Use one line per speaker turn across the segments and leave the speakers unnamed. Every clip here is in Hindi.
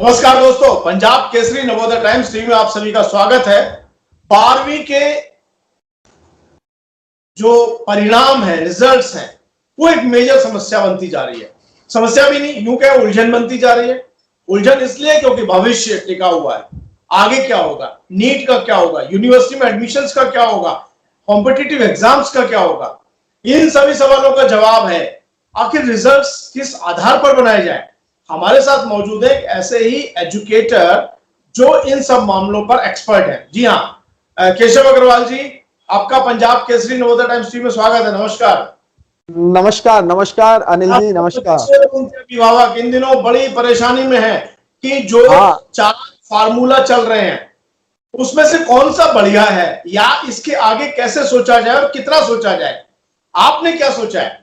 नमस्कार दोस्तों, पंजाब केसरी नवोदय टाइम्स टीवी में आप सभी का स्वागत है। 12वीं के जो परिणाम है, रिजल्ट्स हैं, वो एक मेजर समस्या बनती जा रही है। समस्या भी नहीं, यूं कहें उलझन बनती जा रही है। उलझन इसलिए क्योंकि भविष्य टिका हुआ है। आगे क्या होगा, नीट का क्या होगा, यूनिवर्सिटी में एडमिशंस का क्या होगा, कॉम्पिटिटिव एग्जाम्स का क्या होगा, इन सभी सवालों का जवाब है आखिर रिजल्ट्स किस आधार पर बनाए जाए। हमारे साथ मौजूद है ऐसे ही एजुकेटर जो इन सब मामलों पर एक्सपर्ट है। जी हाँ, केशव अग्रवाल जी, आपका पंजाब केसरी नवोदय टाइम्स टीवी में स्वागत है। नमस्कार।
नमस्कार। नमस्कार अनिल जी, नमस्कार।
उनके अभिभावक इन दिनों बड़ी परेशानी में है कि जो 4 फार्मूला चल रहे हैं उसमें से कौन सा बढ़िया है या इसके आगे कैसे सोचा जाए और कितना सोचा जाए। आपने क्या सोचा है?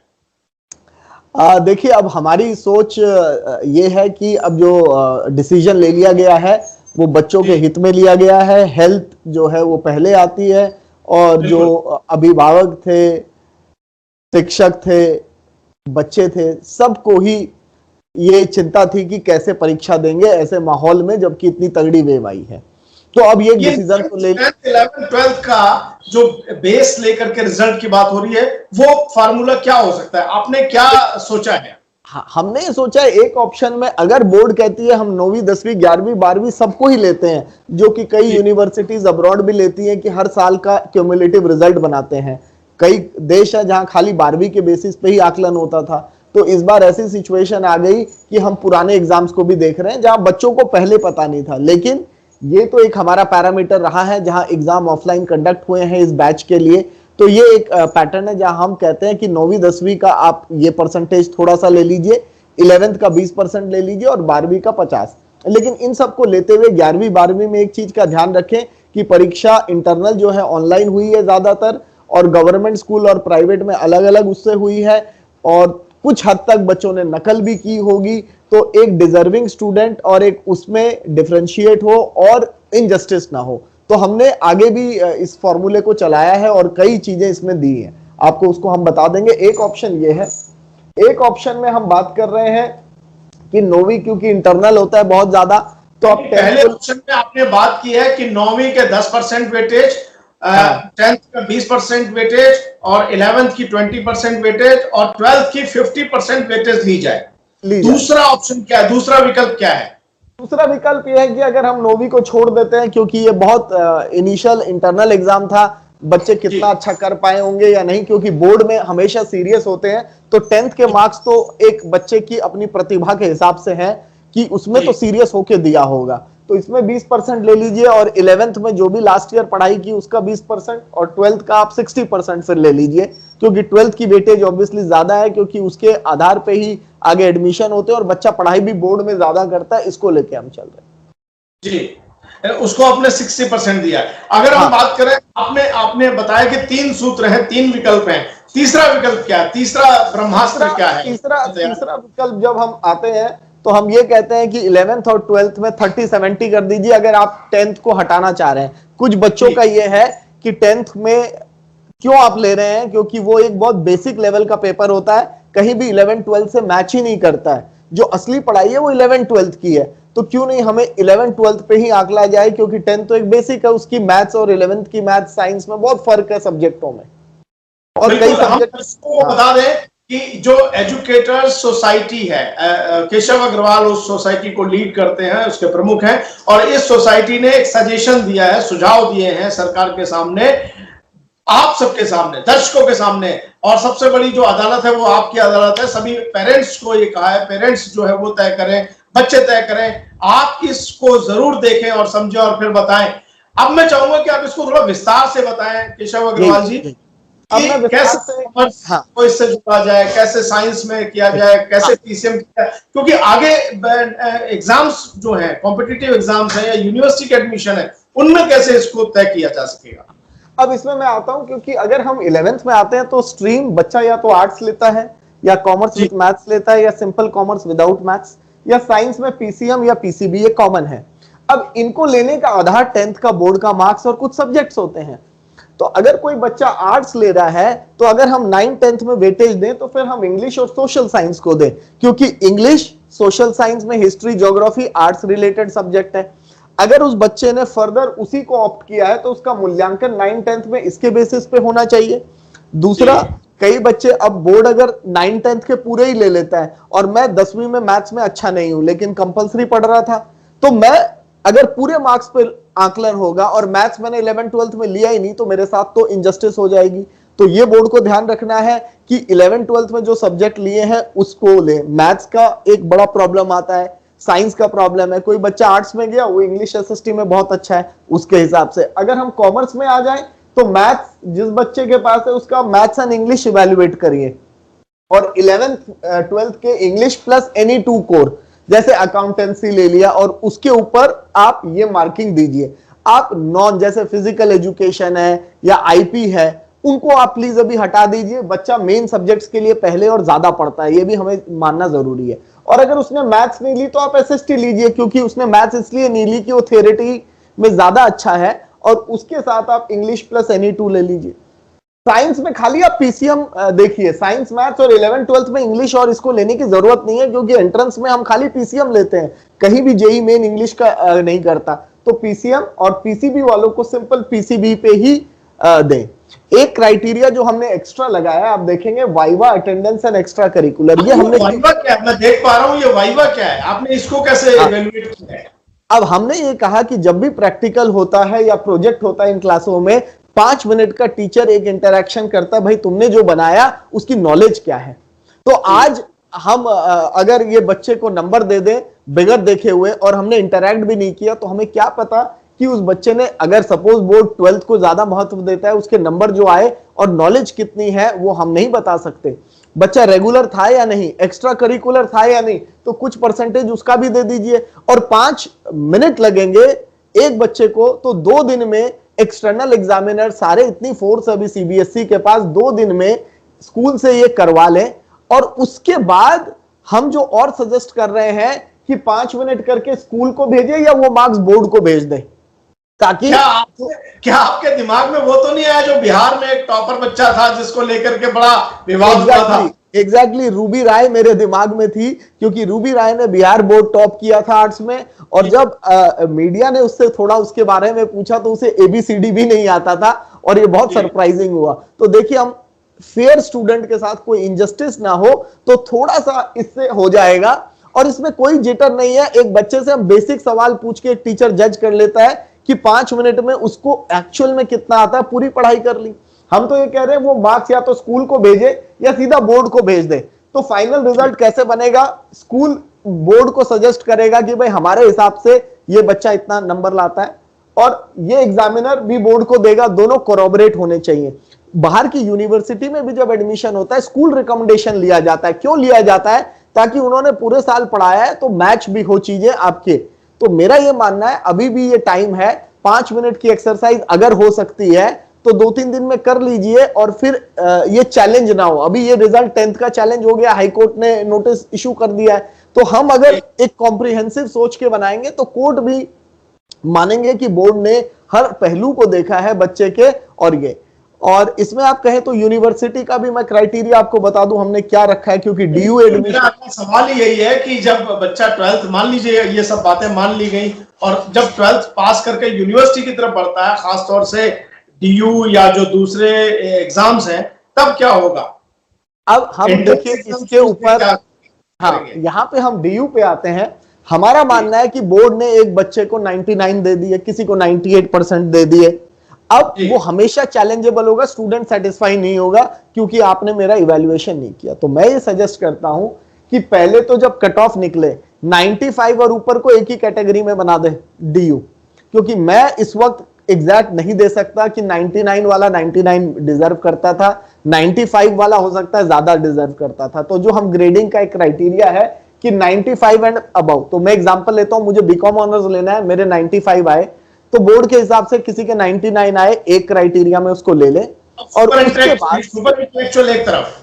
देखिए, अब हमारी सोच ये है कि अब जो डिसीजन ले लिया गया है वो बच्चों के हित में लिया गया है। हेल्थ जो है वो पहले आती है और जो अभिभावक थे, शिक्षक थे, बच्चे थे, सबको ही ये चिंता थी कि कैसे परीक्षा देंगे ऐसे माहौल में जबकि इतनी तगड़ी वेव आई है। तो अब ये डिसीजन तो ले
11th-12th का जो बेस लेकर के रिजल्ट की बात हो रही है, वो फार्मूला क्या हो सकता है? आपने क्या सोचा है?
हमने ये सोचा है, एक ऑप्शन में अगर बोर्ड कहती है हम 9वीं 10वीं 11वीं 12वीं सबको ही लेते हैं, जो कि कई यूनिवर्सिटीज अब्रॉड भी लेती हैं कि हर साल का क्यूमुलेटिव रिजल्ट बनाते हैं। कई देश है जहां खाली 12वीं के बेसिस पे ही आकलन होता था। तो इस बार ऐसी सिचुएशन आ गई कि हम पुराने एग्जाम्स को भी देख रहे हैं जहां बच्चों को पहले पता नहीं था। लेकिन ये तो एक हमारा पैरामीटर रहा है जहां एग्जाम ऑफलाइन कंडक्ट हुए हैं इस बैच के लिए। तो ये एक पैटर्न है जहां हम कहते हैं कि 9वीं 10वीं का आप ये परसेंटेज थोड़ा सा ले लीजिए, 11th का 20% ले लीजिए और 12वीं का 50। लेकिन इन सबको लेते हुए 11वीं 12वीं में एक चीज का ध्यान रखें कि परीक्षा इंटरनल जो है ऑनलाइन हुई है ज्यादातर, और गवर्नमेंट स्कूल और प्राइवेट में अलग अलग उससे हुई है, और कुछ हद तक बच्चों ने नकल भी की होगी। तो एक डिजर्विंग स्टूडेंट और एक उसमें डिफरेंशिएट हो और इनजस्टिस ना हो। तो हमने आगे भी इस फॉर्मूले को चलाया है और कई चीजें इसमें दी हैं, आपको उसको हम बता देंगे। एक ऑप्शन ये है, एक ऑप्शन में हम बात कर रहे हैं कि 9वीं क्योंकि इंटरनल होता है बहुत ज्यादा, तो अब
पहले ऑप्शन में आपने बात की है कि 9वीं के 10% वेटेज, 10th का 20% वेटेज और 11th की 20% वेटेज और 12th की 50% वेटेज ली जाए। दूसरा ऑप्शन क्या है? दूसरा विकल्प क्या है?
दूसरा विकल्प यह है कि अगर हम 9वीं को छोड़ देते हैं, क्योंकि ये बहुत इनिशियल इंटरनल एग्जाम था, बच्चे कितना अच्छा कर पाए होंगे या नहीं, क्योंकि बोर्ड में हमेशा सीरियस होते हैं। तो 10th के मार्क्स तो एक बच्चे की अपनी प्रतिभा के हिसाब से है कि उसमें तो सीरियस होके दिया होगा। तो इसमें 20% ले लीजिए और 11th में जो भी लास्ट ईयर पढ़ाई की उसका 20% और 12th का आप 60% फिर ले लीजिए, क्योंकि 12th की वेटेज ऑब्वियसली ज्यादा है क्योंकि उसके आधार पे ही आगे एडमिशन होते हैं और बच्चा पढ़ाई भी बोर्ड में ज्यादा करता है। इसको लेके हम चल रहे हैं
जी। उसको आपने 60% दिया। अगर हम बात करें, आपने बताया कि 3 सूत्र हैं, 3 विकल्प हैं। तीसरा विकल्प क्या है? तीसरा ब्रह्मास्त्र क्या है?
तीसरा विकल्प जब हम आते हैं तो हम ये कहते हैं कि 11th और 12th में 30-70 कर दीजिए अगर आप 10th को हटाना चाह रहे हैं। कुछ बच्चों का ये है कि 10th में क्यों आप ले रहे हैं, क्योंकि वो एक बहुत बेसिक लेवल का पेपर होता है, कहीं भी 11th-12th से मैच ही नहीं करता है। जो असली पढ़ाई है वो 11th-12th की है, तो क्यों नहीं हमें 11th-12th पे ही आंकला जाए, क्योंकि 10th तो एक बेसिक है, उसकी मैथ्स और 11th की मैथ्स साइंस में बहुत फर्क है सब्जेक्टों में।
और कई सब्जेक्ट बता दें कि जो एजुकेटर सोसाइटी है, केशव अग्रवाल उस सोसाइटी को लीड करते हैं, उसके प्रमुख हैं, और इस सोसाइटी ने एक सजेशन दिया है, सुझाव दिए हैं सरकार के सामने, आप सबके सामने, दर्शकों के सामने, और सबसे बड़ी जो अदालत है वो आपकी अदालत है। सभी पेरेंट्स को ये कहा है, पेरेंट्स जो है वो तय करें, बच्चे तय करें। आप इसको जरूर देखें और समझें और फिर बताएं। अब मैं चाहूंगा कि आप इसको थोड़ा विस्तार से बताएं केशव अग्रवाल जी, कैसे कॉमर्स को इससे जुड़ा जाए, कैसे साइंस में किया जाए, कैसे पीसीएम किया जाए, क्योंकि आगे एग्जाम्स जो है, कॉम्पिटिटिव एग्जाम्स है या यूनिवर्सिटी के एडमिशन है, उनमें कैसे इसको तय किया जा सकेगा।
अब इसमें मैं आता हूं, क्योंकि अगर हम 11th में आते हैं तो स्ट्रीम बच्चा या तो आर्ट्स लेता है या कॉमर्स विद मैथ्स लेता है या सिंपल कॉमर्स विदाउट मैथ्स, या साइंस में पीसीएम या पीसीबी, ये कॉमन है। अब इनको लेने का आधार 10th का बोर्ड का मार्क्स और कुछ सब्जेक्ट्स होते हैं। तो अगर कोई बच्चा आर्ट्स ले रहा है तो अगर हम 9th 10th में वेटेज दें तो फिर हम इंग्लिश और सोशल साइंस को दें, क्योंकि इंग्लिश, सोशल साइंस में history, geography, arts related subject है। अगर उस बच्चे ने फर्दर उसी को ऑप्ट किया है तो उसका मूल्यांकन 9th-10th में इसके बेसिस पे होना चाहिए। दूसरा, कई बच्चे अब बोर्ड अगर 9th-10th के पूरे ही ले लेता है, और मैं 10वीं में मैथ्स में अच्छा नहीं हूं लेकिन कंपलसरी पढ़ रहा था, तो मैं अगर पूरे मार्क्स पे आकलन होगा और मैथ्स मैंने 11th-12th में लिया ही नहीं तो मेरे साथ तो इनजस्टिस हो जाएगी। तो ये बोर्ड को ध्यान रखना है कि 11th-12th में जो सब्जेक्ट लिए हैं उसको ले। मैथ्स का एक बड़ा प्रॉब्लम आता है, साइंस का प्रॉब्लम है। कोई बच्चा आर्ट्स में गया, वो इंग्लिश एसएसटी में बहुत अच्छा है, उसके हिसाब से। अगर हम कॉमर्स में आ जाए तो मैथ्स जिस बच्चे के पास है उसका मैथ्स एंड इंग्लिश इवेल्युएट करिए, और 11th-12th के इंग्लिश प्लस एनी 2 कोर जैसे अकाउंटेंसी ले लिया और उसके ऊपर आप ये मार्किंग दीजिए। आप नॉन जैसे फिजिकल एजुकेशन है या आईपी है उनको आप प्लीज अभी हटा दीजिए। बच्चा मेन सब्जेक्ट्स के लिए पहले और ज्यादा पढ़ता है, ये भी हमें मानना जरूरी है। और अगर उसने मैथ्स नहीं ली तो आप एसएसटी लीजिए, क्योंकि उसने मैथ्स इसलिए नहीं ली कि वो थ्योरेटी में ज्यादा अच्छा है, और उसके साथ आप इंग्लिश प्लस एनी 2 ले लीजिए। साइंस में खाली आप पीसीएम देखिए, साइंस मैथ्स और 11th-12th में इंग्लिश और इसको लेने की जरूरत नहीं है, क्योंकि एंट्रेंस में हम खाली पीसीएम लेते हैं, कहीं भी जेई मेन इंग्लिश का नहीं करता। तो पीसीएम और पीसीबी वालों को सिंपल पीसीबी पे ही दें। एक क्राइटेरिया जो हमने एक्स्ट्रा लगाया, आप देखेंगे viva attendance and extra curricular. ये हमने
वाइवा क्या है? मैं देख पा रहा हूं, ये वाइवा क्या है? आपने इसको कैसे इवैल्यूएट किया है?
अब हमने ये कहा कि जब भी प्रैक्टिकल होता है या प्रोजेक्ट होता है इन क्लासों में, 5 मिनट का टीचर एक इंटरैक्शन करता है, भाई तुमने जो बनाया उसकी नॉलेज क्या है। तो आज हम अगर ये बच्चे को नंबर दे दें बगैर देखे हुए और हमने इंटरैक्ट भी नहीं किया, तो हमें क्या पता कि उस बच्चे ने, अगर सपोज बोर्ड 12th को ज्यादा महत्व देता है, उसके नंबर जो आए और नॉलेज कितनी है वो हम नहीं बता सकते। बच्चा रेगुलर था या नहीं, एक्स्ट्रा करिकुलर था या नहीं, तो कुछ परसेंटेज उसका भी दे दीजिए। और 5 मिनट लगेंगे एक बच्चे को, तो 2 दिन में एक्सटर्नल एग्जामिनर सारे, इतनी फोर्स अभी सीबीएसई के पास, 2 दिन में स्कूल से ये करवा लें। और उसके बाद हम जो और सजेस्ट कर रहे हैं कि 5 मिनट करके स्कूल को भेजे या वो मार्क्स बोर्ड को भेज दे, ताकि
क्या आपके दिमाग में वो तो नहीं आया जो बिहार में एक टॉपर बच्चा था जिसको लेकर के बड़ा विवाद हुआ था?
एग्जैक्टली, रूबी राय मेरे दिमाग में थी, क्योंकि रूबी राय ने बिहार बोर्ड टॉप किया था आर्ट्स में, और जब मीडिया ने उससे थोड़ा उसके बारे में पूछा तो उसे एबीसीडी भी नहीं आता था, और ये बहुत सरप्राइजिंग हुआ। तो देखिए, हम फेयर स्टूडेंट के साथ कोई इनजस्टिस ना हो, तो थोड़ा सा इससे हो जाएगा। और इसमें कोई जिटर नहीं है, एक बच्चे से हम बेसिक सवाल पूछ के एक टीचर जज कर लेता है कि 5 मिनट में उसको एक्चुअल में कितना आता है, पूरी पढ़ाई कर ली। हम तो ये कह रहे हैं वो मार्क्स या तो स्कूल को भेजे या सीधा बोर्ड को भेज दे। तो फाइनल रिजल्ट कैसे बनेगा? स्कूल बोर्ड को सजेस्ट करेगा कि भाई हमारे हिसाब से ये बच्चा इतना नंबर लाता है, और ये एग्जामिनर भी बोर्ड को देगा, दोनों कोरोबरेट होने चाहिए। बाहर की यूनिवर्सिटी में भी जब एडमिशन होता है, स्कूल रिकमेंडेशन लिया जाता है। क्यों लिया जाता है? ताकि उन्होंने पूरे साल पढ़ाया है तो मैच भी हो चीजें आपके। तो मेरा ये मानना है अभी भी ये टाइम है, 5 मिनट की एक्सरसाइज अगर हो सकती है तो 2-3 दिन में कर लीजिए, और फिर ये चैलेंज ना हो। अभी ये रिजल्ट 10th का चैलेंज हो गया, हाईकोर्ट ने नोटिस इशू कर दिया है, तो हम अगर एक कॉम्प्रिहेंसिव सोच के बनाएंगे तो कोर्ट भी मानेंगे कि बोर्ड ने हर पहलू को देखा है बच्चे के। और इसमें आप कहें तो यूनिवर्सिटी का भी मैं क्राइटेरिया आपको बता दूं हमने क्या रखा है, क्योंकि डीयू एडमिशन,
सवाल ही यही है कि जब बच्चा 12th, मान लीजिए ये सब बातें मान ली गई, और जब 12th पास करके यूनिवर्सिटी की तरफ बढ़ता है, खासतौर से डीयू या जो दूसरे एग्जाम्स हैं, तब क्या होगा?
अब हम देखिए इसके ऊपर, हाँ यहाँ पे हम डीयू पे आते हैं। हमारा मानना है कि बोर्ड ने एक बच्चे को 99 दे दिए, किसी को 98% दे दिए। अब वो हमेशा चैलेंजेबल होगा, स्टूडेंट सेटिस्फाई नहीं होगा क्योंकि आपने मेरा इवैल्यूएशन नहीं किया। तो मैं ये सजेस्ट करता हूं कि पहले तो जब कट ऑफ निकले 95 और ऊपर को एक ही कैटेगरी में बना दे डीयू, क्योंकि मैं इस वक्त एग्जैक्ट नहीं दे सकता कि 99 वाला 99 डिजर्व करता था, 95 वाला हो सकता है ज्यादा डिजर्व करता था। तो जो हम ग्रेडिंग का एक क्राइटेरिया है कि 95 एंड अबव, तो मैं एग्जांपल लेता हूं, मुझे बीकॉम ऑनर्स लेना है, मेरे 95 आए, तो बोर्ड के हिसाब से किसी के 99 आए, एक क्राइटेरिया में उसको ले ले, और उसके बाद
सुपर इंटेलेक्चुअल एक तरफ,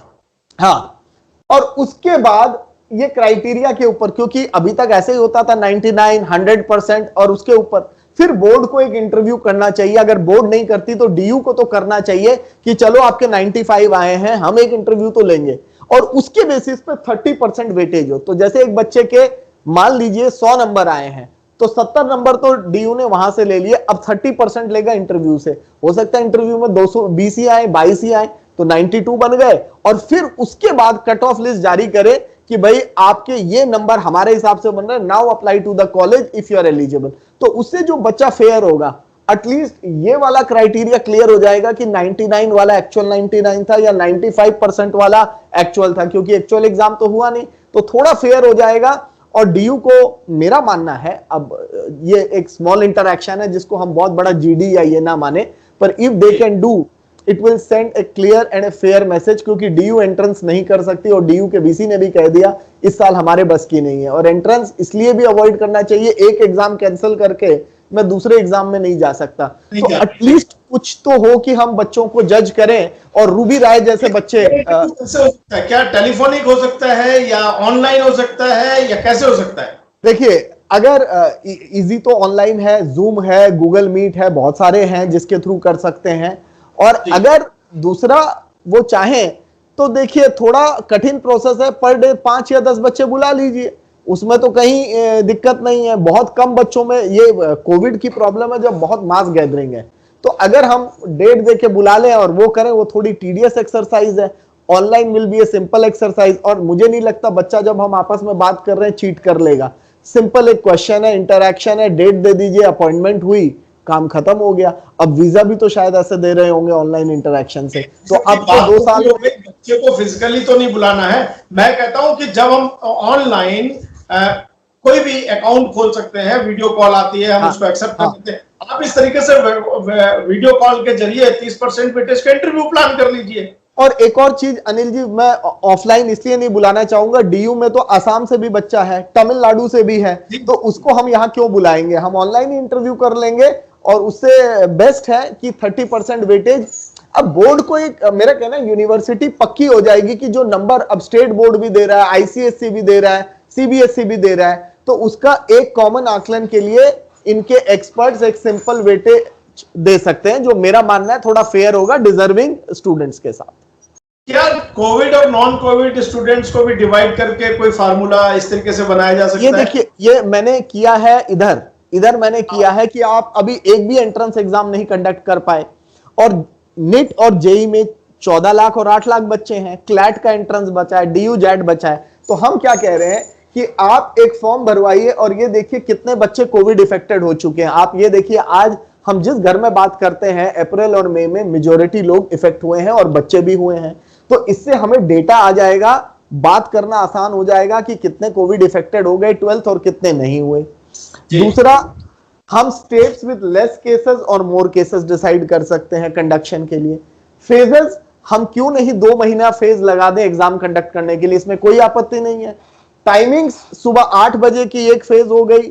हाँ, और उसके बाद ये क्राइटेरिया के ऊपर, क्योंकि अभी तक ऐसे ही होता था 99, 100% और उसके ऊपर, फिर बोर्ड को एक इंटरव्यू करना चाहिए। अगर बोर्ड नहीं करती तो डीयू को तो करना चाहिए कि चलो आपके 95 आए हैं, हम एक इंटरव्यू तो लेंगे। और उसके बेसिस पे 30% वेटेज हो। तो जैसे एक बच्चे के मान लीजिए 100 नंबर आए हैं, तो 70 नंबर तो डीयू ने वहां से ले लिए, अब 30% लेगा इंटरव्यू से। हो सकता है इंटरव्यू में 220 ही आए, 22 ही आए, तो 92 बन गए, और फिर उसके बाद कट ऑफ लिस्ट जारी करे कि भाई आपके ये नंबर हमारे हिसाब से बन रहे हैं, now apply to the college if you are eligible. तो उससे जो बच्चा फेयर होगा, एटलीस्ट ये वाला क्राइटेरिया क्लियर हो जाएगा कि 99 वाला एक्चुअल 99 था या 95% वाला एक्चुअल था, क्योंकि एक्चुअल एग्जाम तो हुआ नहीं, तो थोड़ा फेयर हो जाएगा। और डीयू को मेरा मानना है, अब ये एक स्मॉल इंटरैक्शन है जिसको हम बहुत बड़ा जीडी या ये ना माने, पर if they can do it will send A clear and a fair message, क्योंकि डीयू एंट्रेंस नहीं कर सकती, और डीयू के वीसी ने भी कह दिया इस साल हमारे बस की नहीं है। और एंट्रेंस इसलिए भी अवॉइड करना चाहिए, एक एग्जाम कैंसिल करके मैं दूसरे एग्जाम में नहीं जा सकता, तो एटलीस्ट कुछ तो हो कि हम बच्चों को जज करें। और रूबी राय जैसे बच्चे
क्या टेलीफोनिक हो सकता है या ऑनलाइन हो सकता है या कैसे हो सकता है?
देखिए, अगर इजी तो ऑनलाइन है, जूम है, गूगल मीट है, बहुत सारे हैं जिसके थ्रू कर सकते हैं। और अगर दूसरा वो चाहें तो देखिए थोड़ा कठिन प्रोसेस है, पर डे 5 या 10 बच्चे बुला लीजिए, उसमें तो कहीं दिक्कत नहीं है। बहुत कम बच्चों में ये कोविड की प्रॉब्लम है जब बहुत मास गैदरिंग है, तो अगर हम डेट देके बुला लें और वो करें, वो थोड़ी टीडियस एक्सरसाइज है। Online will be a simple exercise, और मुझे नहीं लगता बच्चा जब हम आपस में बात कर रहे हैं चीट कर लेगा। सिंपल एक क्वेश्चन है, इंटरैक्शन है, डेट दे दीजिए, अपॉइंटमेंट हुई, काम खत्म हो गया। अब वीजा भी तो शायद ऐसे दे रहे होंगे ऑनलाइन इंटरैक्शन से, तो अब तो 2 साल हो गए।
बच्चे को फिजिकली तो नहीं बुलाना है। मैं कहता हूं कि जब हम ऑनलाइन कोई भी अकाउंट खोल सकते हैं, वीडियो कॉल आती है, हम उसको एक्सेप्ट कर सकते हैं। आप इस तरीके से वीडियो कॉल के जरिए 30% वेटेज का इंटरव्यू प्लान कर लीजिए।
और एक और चीज अनिल जी, मैं ऑफलाइन इसलिए नहीं बुलाना चाहूंगा, डीयू में तो असम से भी बच्चा है, तमिलनाडु से भी है, तो उसको हम यहाँ क्यों बुलाएंगे, हम ऑनलाइन ही इंटरव्यू कर लेंगे। और उससे बेस्ट है कि 30% वेटेज। अब बोर्ड को एक मेरा कहना है, यूनिवर्सिटी पक्की हो जाएगी कि जो नंबर अब स्टेट बोर्ड भी दे रहा है, आईसीएससी भी दे रहा है, सीबीएसई भी दे रहा है, तो उसका एक कॉमन आकलन के लिए इनके एक्सपर्ट्स एक सिंपल वेटेज दे सकते हैं, जो मेरा मानना है थोड़ा फेयर होगा डिजर्विंग स्टूडेंट्स के साथ।
क्या कोविड और नॉन कोविड स्टूडेंट्स को भी डिवाइड करके कोई फार्मूला इस तरीके से बनाया जा सकता है?
ये देखिए, ये मैंने किया है इधर मैंने किया है कि आप अभी एक भी एंट्रेंस एग्जाम नहीं कंडक्ट कर पाए, और नीट और जेई में 14 लाख और 8 लाख बच्चे हैं, क्लैट का एंट्रेंस बचा है, डीयू जेट बचा है, तो हम क्या कह रहे हैं कि आप एक फॉर्म भरवाइए, और ये देखिए कितने बच्चे कोविड इफेक्टेड हो चुके हैं। आप ये देखिए, आज हम जिस घर में बात करते हैं, अप्रैल और मई में मेजॉरिटी लोग इफेक्ट हुए हैं और बच्चे भी हुए हैं, तो इससे हमें डेटा आ जाएगा, बात करना आसान हो जाएगा कि कितने कोविड इफेक्टेड हो गए 12th और कितने नहीं हुए। दूसरा, हम स्टेट्स विद लेस केसेस और मोर केसेस डिसाइड कर सकते हैं कंडक्शन के लिए। फेजेस हम क्यों नहीं 2 महीना फेज लगा दें एग्जाम कंडक्ट करने के लिए, इसमें कोई आपत्ति नहीं है। टाइमिंग्स सुबह 8 बजे की एक फेज हो गई,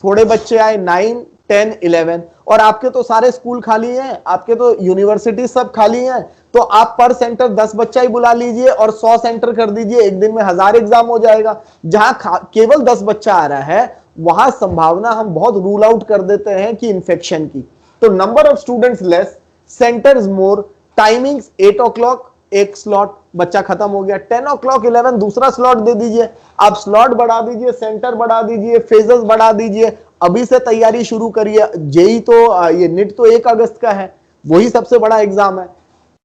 थोड़े बच्चे आए 9, 10, 11, और आपके तो सारे स्कूल खाली हैं, आपके तो यूनिवर्सिटी सब खाली हैं, तो आप पर सेंटर 10 बच्चा ही बुला लीजिए और 100 सेंटर कर दीजिए, एक दिन में 1000 एग्जाम हो जाएगा। जहां केवल 10 बच्चा आ रहा है, वहां संभावना हम बहुत रूल आउट कर देते हैं कि इंफेक्शन की। तो number of students less, centres more, timings 8 o'clock एक स्लॉट, बच्चा खत्म हो गया, 10 o'clock 11 दूसरा स्लॉट दे दीजिए, आप स्लॉट बढ़ा दीजिए, सेंटर बढ़ा दीजिए, फेजेस बढ़ा दीजिए, अभी से तैयारी शुरू करिए। जेई तो ये नीट तो 1 अगस्त का है, वही सबसे बड़ा एग्जाम है।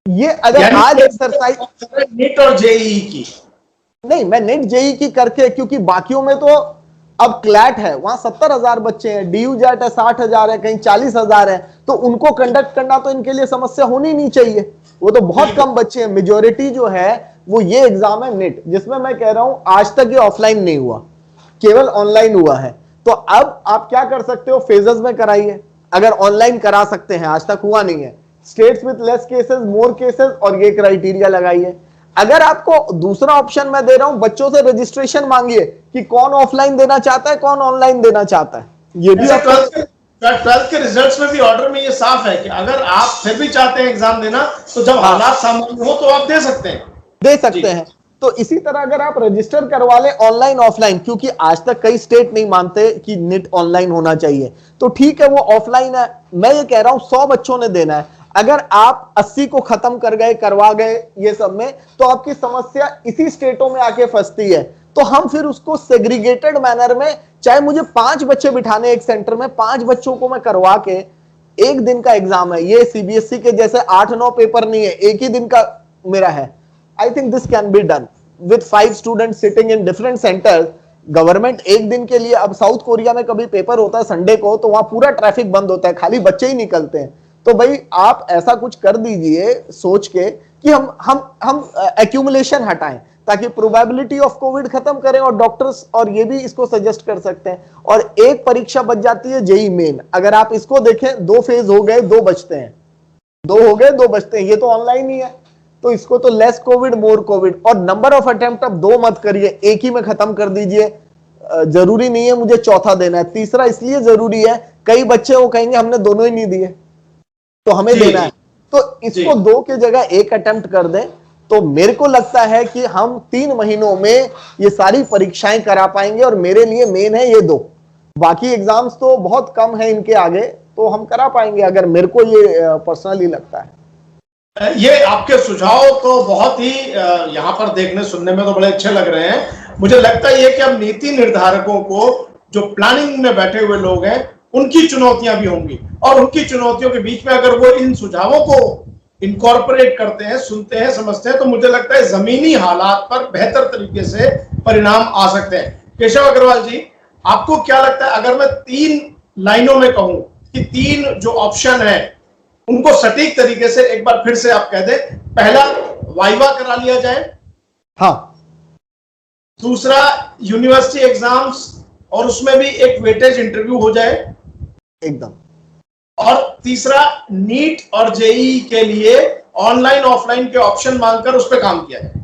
ये अगर आज एक्सरसाइज
नीट और जेई की
नहीं, मैं नीट जेई की करके, क्योंकि बाकियों में तो अब क्लैट है, वहां 70,000 बच्चे हैं, डीयू जेट है 60,000 है, कहीं 40,000 है, तो उनको कंडक्ट करना तो इनके लिए समस्या होनी नहीं चाहिए। वो तो बहुत कम बच्चे हैं, मेजॉरिटी जो है वो ये एग्जाम है नीट, जिसमें मैं कह रहा हूं आज तक ये ऑफलाइन नहीं हुआ, केवल ऑनलाइन हुआ है। तो अब आप क्या कर सकते हो, फेजेस में कराइए, अगर ऑनलाइन करा सकते हैं, आज तक हुआ नहीं है। States with less cases, more cases, और ये क्राइटेरिया लगाइए। अगर आपको दूसरा ऑप्शन मैं दे रहा हूं, बच्चों से रजिस्ट्रेशन मांगिए कि कौन ऑफलाइन देना चाहता है, कौन ऑनलाइन देना चाहता है। ये भी
12th के रिजल्ट्स में भी ऑर्डर में ये साफ है कि अगर आप फिर भी चाहते हैं एग्जाम देना, तो जब हालात सामान्य हो तो आप दे सकते हैं।
तो इसी तरह अगर आप रजिस्टर करवा लें ऑनलाइन ऑफलाइन, क्योंकि आज तक कई स्टेट नहीं मानते कि नीट ऑनलाइन होना चाहिए, तो ठीक है वो ऑफलाइन है। मैं ये कह रहा हूं 100 बच्चों ने देना है, अगर आप 80 को खत्म कर गए, करवा गए ये सब में, तो आपकी समस्या इसी स्टेटों में आके फंसती है। तो हम फिर उसको सेग्रीगेटेड मैनर में, चाहे मुझे 5 बच्चे बिठाने एक सेंटर में, 5 बच्चों को मैं करवा के, एक दिन का एग्जाम है, ये सीबीएसई के जैसे 8-9 पेपर नहीं है, एक ही दिन का मेरा है। I think this can be done with 5 students sitting in different centres. Government एक दिन के लिए, अब साउथ कोरिया में कभी पेपर होता है संडे को, तो वहां पूरा ट्रैफिक बंद होता है, खाली बच्चे ही निकलते हैं। तो भाई आप ऐसा कुछ कर दीजिए सोच के कि हम एक्यूमुलेशन हटाएं, ताकि प्रोबेबिलिटी ऑफ कोविड खत्म करें। और डॉक्टर्स और ये भी इसको सजेस्ट कर सकते हैं। और एक परीक्षा बच जाती है, जेई मेन। अगर आप इसको देखें, 2 फेज हो गए, 2 बचते हैं, 2 हो गए, 2 बचते हैं, ये तो ऑनलाइन ही है। तो इसको तो लेस कोविड मोर कोविड। और नंबर ऑफ अटेम्प्ट अब 2 मत करिए, एक ही में खत्म कर दीजिए। जरूरी नहीं है मुझे चौथा देना है, तीसरा इसलिए जरूरी है, कई बच्चे वो कहेंगे हमने दोनों ही नहीं दिए तो हमें देना है, तो इसको 2 के जगह 1 अटेम्प्ट कर दें। तो मेरे को लगता है कि हम 3 महीनों में ये सारी परीक्षाएं करा पाएंगे। और मेरे लिए मेन है ये 2, बाकी एग्जाम्स तो बहुत कम है इनके आगे, तो हम करा पाएंगे, अगर मेरे को ये पर्सनली लगता है।
ये आपके सुझाव तो बहुत ही यहाँ पर देखने सुनने में तो बड़े अच्छे लग रहे हैं। मुझे लगता है कि अब नीति निर्धारकों को, जो प्लानिंग में बैठे हुए लोग हैं, उनकी चुनौतियां भी होंगी। और उनकी चुनौतियों के बीच में अगर वो इन सुझावों को इनकॉर्पोरेट करते हैं, सुनते हैं, समझते हैं, तो मुझे लगता है जमीनी हालात पर बेहतर तरीके से परिणाम आ सकते हैं। केशव अग्रवाल जी, आपको क्या लगता है, अगर मैं 3 लाइनों में कहूं कि 3 जो ऑप्शन है उनको सटीक तरीके से एक बार फिर से आप कह दें। पहला, वाइवा करा लिया जाए।
हाँ।
दूसरा, यूनिवर्सिटी एग्जाम्स और उसमें भी एक वेटेज इंटरव्यू हो जाए
एकदम।
और तीसरा, नीट और जेई के लिए ऑनलाइन ऑफलाइन के ऑप्शन मांगकर उस पर काम किया जाए।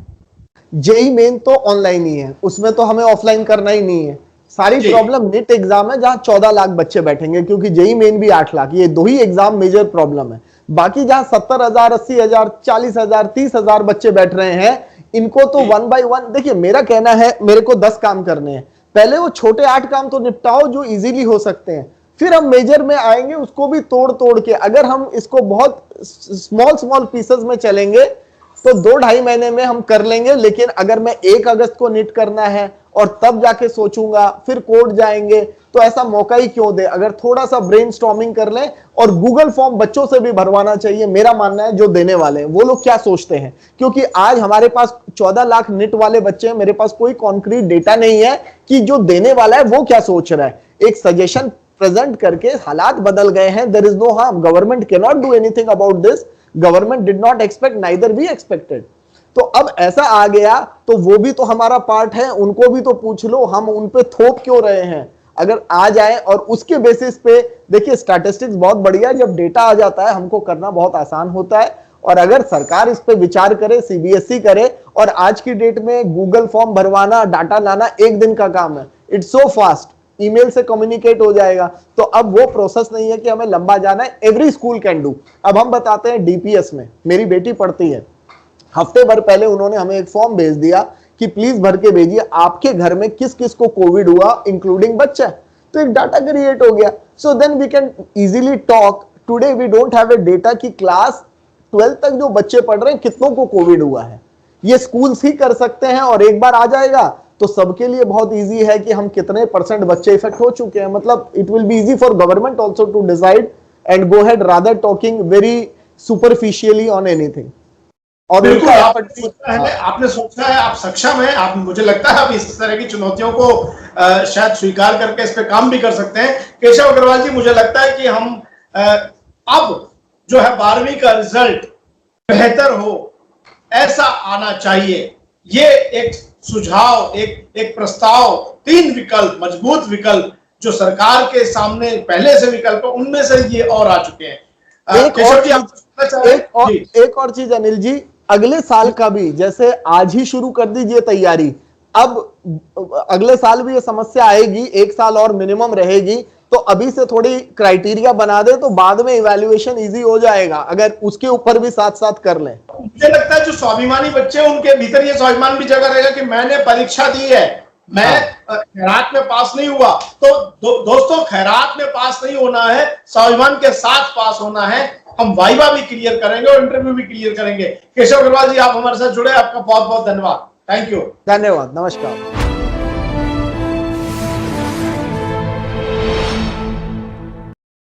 जेई मेन तो ऑनलाइन ही है, उसमें तो हमें ऑफलाइन करना ही नहीं है। सारी प्रॉब्लम नीट एग्जाम है जहां 14 लाख बच्चे बैठेंगे, क्योंकि जेई मेन भी 8 लाख, ये 2 ही एग्जाम मेजर प्रॉब्लम है। बाकी जहां 70,000, 80,000, 40,000, 30,000 बच्चे बैठ रहे हैं, इनको तो 1 by 1, देखिए मेरा कहना है, मेरे को 10 काम करने हैं, पहले वो छोटे 8 काम तो निपटाओ जो इजीली हो सकते हैं, फिर हम मेजर में आएंगे, उसको भी तोड़ तोड़ के। अगर हम इसको बहुत स्मॉल पीसेस में चलेंगे तो 2-2.5 महीने में हम कर लेंगे। लेकिन अगर मैं 1 अगस्त को नीट करना है और तब जाके सोचूंगा, फिर कोर्ट जाएंगे, तो ऐसा मौका ही क्यों दे। अगर थोड़ा सा ब्रेनस्टॉर्मिंग कर लें, और गूगल फॉर्म बच्चों से भी भरवाना चाहिए, मेरा मानना है, जो देने वाले हैं वो लोग क्या सोचते हैं। क्योंकि आज हमारे पास 14 लाख नीट वाले बच्चे हैं, मेरे पास कोई कॉन्क्रीट डेटा नहीं है कि जो देने वाला है वो क्या सोच रहा है। एक सजेशन प्रेजेंट करके, हालात बदल गए हैं, there is no harm, government can not do anything about this, government did not expect, neither we expected. तो अब ऐसा आ गया, तो वो भी तो हमारा पार्ट है, उनको भी तो पूछ लो, हम उन पे थोप क्यों रहे हैं। अगर आ जाए और उसके बेसिस पे, देखिए स्टैटिस्टिक्स बहुत बढ़िया, जब डेटा आ जाता है हमको करना बहुत आसान होता है। और अगर सरकार इस पे विचार करे, सीबीएसई करे, और आज की डेट में गूगल फॉर्म भरवाना, डाटा लाना 1 दिन का काम है, इट्स सो फास्ट, ईमेल से कम्युनिकेट हो जाएगा। तो अब वो प्रोसेस नहीं है कि हमें लंबा जाना है, एवरी स्कूल कैन डू। अब हम बताते हैं, डीपीएस में मेरी बेटी पढ़ती है, हफ्ते भर पहले उन्होंने हमें एक फॉर्म भेज दिया कि प्लीज भर के भेजिए आपके घर में किस किस को कोविड हुआ, इंक्लूडिंग बच्चा। तो एक डाटा क्रिएट हो गया। So then we can easily talk. Today we don't have a data कि क्लास 12 तक जो बच्चे पढ़ रहे हैं कितनों को कोविड हुआ है। ये स्कूल्स ही कर सकते हैं, और एक बार आ जाएगा तो सबके लिए बहुत इजी है कि हम कितने % बच्चे इफेक्ट हो चुके हैं। मतलब it will be easy for government also to decide and go head rather talking very superficially on anything. और
बिल्कुल आपने सोचा है, आप सक्षम हैं, आप, मुझे लगता है आप इस तरह की चुनौतियों को शायद स्वीकार करके इस पे काम भी कर सकते हैं। केशव अग्रवाल जी, मुझे लगता है कि हम अब जो है 12वीं का रिजल्ट बेहतर हो ऐसा आना चाहिए। ये एक सुझाव, एक प्रस्ताव, 3 विकल्प, मजबूत विकल्प जो सरकार के सामने पहले से विकल्प, उनमें से ये और आ चुके हैं।
एक और चीज अनिल जी, अगले साल का भी जैसे आज ही शुरू कर दीजिए तैयारी। अब अगले साल भी ये समस्या आएगी, 1 साल और मिनिमम रहेगी, तो अभी से थोड़ी क्राइटेरिया बना दे तो बाद में इवैल्यूएशन इजी हो जाएगा, अगर उसके ऊपर भी साथ साथ कर लें।
मुझे लगता है जो स्वाभिमानी बच्चे, उनके भीतर ये स्वाभिमान भी जगह रहेगा कि मैंने परीक्षा दी है, मैं खैरात में पास नहीं हुआ, तो दोस्तों खैरात में पास नहीं होना है, स्वाभिमान के साथ पास होना है। हम वाइवा भी क्लियर करेंगे और इंटरव्यू भी क्लियर करेंगे। केशव अग्रवाल जी, आप हमारे साथ जुड़े, आपका बहुत बहुत धन्यवाद। Thank you.
धन्यवाद, नमस्कार।